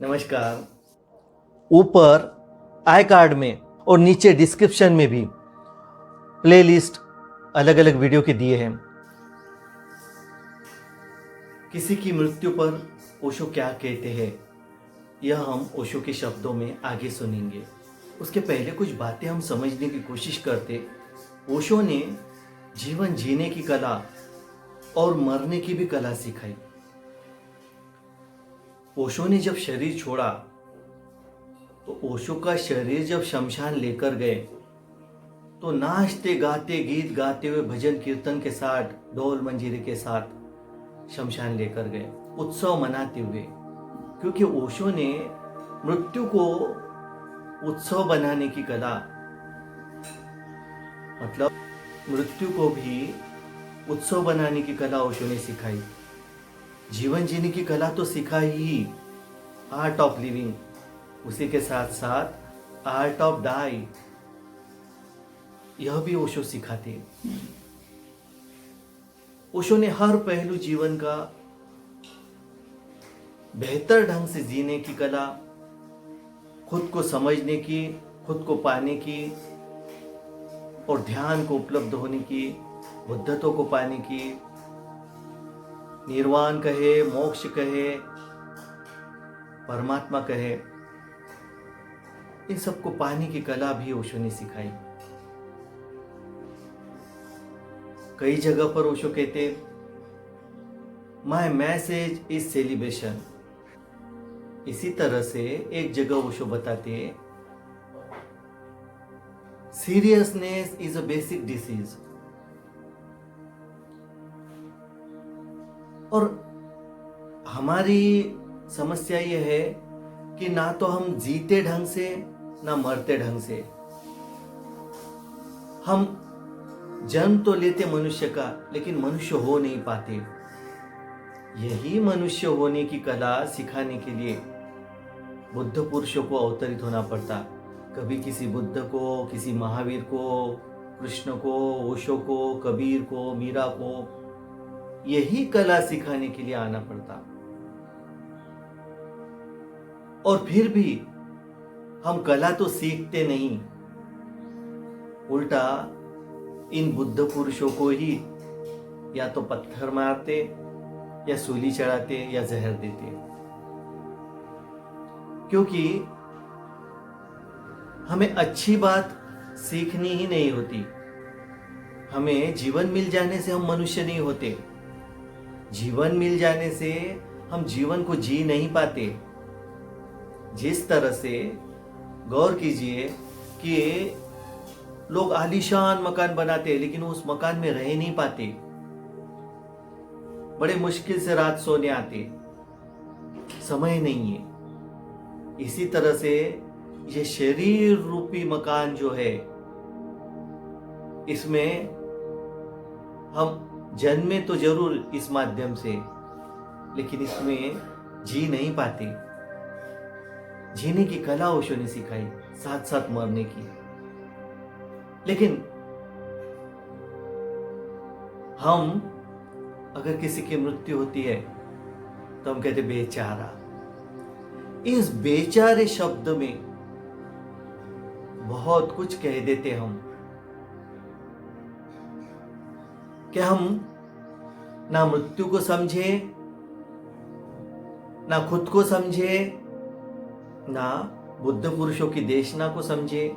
नमस्कार। ऊपर I card में और नीचे डिस्क्रिप्शन में भी प्लेलिस्ट अलग अलग वीडियो के दिए हैं। किसी की मृत्यु पर ओशो क्या कहते हैं, यह हम ओशो के शब्दों में आगे सुनेंगे। उसके पहले कुछ बातें हम समझने की कोशिश करते। ओशो ने जीवन जीने की कला और मरने की भी कला सिखाई। ओशो ने जब शरीर छोड़ा तो ओशो का शरीर जब शमशान लेकर गए तो नाचते गाते गीत गाते हुए भजन कीर्तन के साथ ढोल मंजीरे के साथ शमशान लेकर गए, उत्सव मनाते हुए। क्योंकि ओशो ने मृत्यु को उत्सव बनाने की कला, मतलब मृत्यु को भी उत्सव बनाने की कला ओशो ने सिखाई। जीवन जीने की कला तो सिखाई ही, आर्ट ऑफ लिविंग, उसी के साथ साथ आर्ट ऑफ डाई, यह भी ओशो सिखाते। ओशो ने हर पहलू जीवन का बेहतर ढंग से जीने की कला, खुद को समझने की, खुद को पाने की और ध्यान को उपलब्ध होने की, बुद्धत्व को पाने की, निर्वाण कहे, मोक्ष कहे, परमात्मा कहे, इन सबको पाने की कला भी ओशो ने सिखाई। कई जगह पर ओशो कहते, माय मैसेज इज सेलिब्रेशन। इसी तरह से एक जगह ओशो बताते, seriousness is a basic disease. और हमारी समस्या यह है कि ना तो हम जीते ढंग से ना मरते ढंग से। हम जन्म तो लेते मनुष्य का, लेकिन मनुष्य हो नहीं पाते। यही मनुष्य होने की कला सिखाने के लिए बुद्ध पुरुषों को अवतरित होना पड़ता। कभी किसी बुद्ध को, किसी महावीर को, कृष्ण को, ओशो को, कबीर को, मीरा को यही कला सिखाने के लिए आना पड़ता। और फिर भी हम कला तो सीखते नहीं, उल्टा इन बुद्ध पुरुषों को ही या तो पत्थर मारते या सूली चढ़ाते या जहर देते। क्योंकि हमें अच्छी बात सीखनी ही नहीं होती। हमें जीवन मिल जाने से हम मनुष्य नहीं होते। जीवन मिल जाने से हम जीवन को जी नहीं पाते। जिस तरह से गौर कीजिए कि लोग आलीशान मकान बनाते हैं लेकिन उस मकान में रह नहीं पाते, बड़े मुश्किल से रात सोने आते, समय नहीं है। इसी तरह से ये शरीर रूपी मकान जो है, इसमें हम जन्मे तो जरूर इस माध्यम से, लेकिन इसमें जी नहीं पाते। जीने की कला ओशो ने सिखाई, साथ साथ मरने की। लेकिन हम अगर किसी की मृत्यु होती है तो हम कहते बेचारा। इस बेचारे शब्द में बहुत कुछ कह देते हम। क्या हम ना मृत्यु को समझे, ना खुद को समझे, ना बुद्ध पुरुषों की देशना को समझे,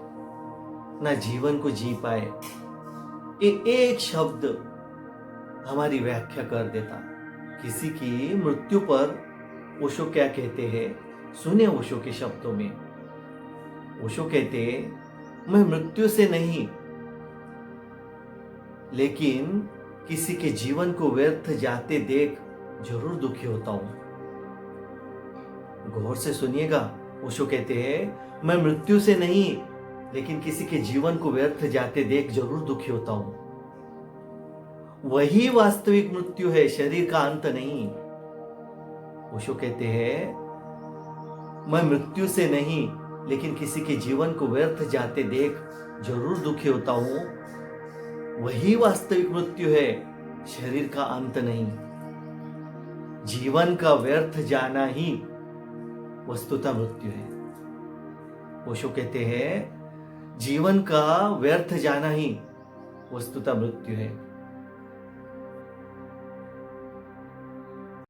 ना जीवन को जी पाए। ये एक शब्द हमारी व्याख्या कर देता। किसी की मृत्यु पर ओशो क्या कहते हैं, सुने ओशो के शब्दों में। ओशो कहते, मैं मृत्यु से नहीं, लेकिन किसी के जीवन को व्यर्थ जाते देख जरूर दुखी होता हूं। गौर से सुनिएगा, ओशो कहते हैं, मैं मृत्यु से नहीं, लेकिन किसी के जीवन को व्यर्थ जाते देख जरूर दुखी होता हूं। वही वास्तविक मृत्यु है, शरीर का अंत नहीं। ओशो कहते हैं, मैं मृत्यु से नहीं, लेकिन किसी के जीवन को व्यर्थ जाते देख जरूर दुखी होता हूं। वही वास्तविक मृत्यु है, शरीर का अंत नहीं। जीवन का व्यर्थ जाना ही वस्तुतः मृत्यु है। ओशो कहते हैं जीवन का व्यर्थ जाना ही वस्तुतः मृत्यु है।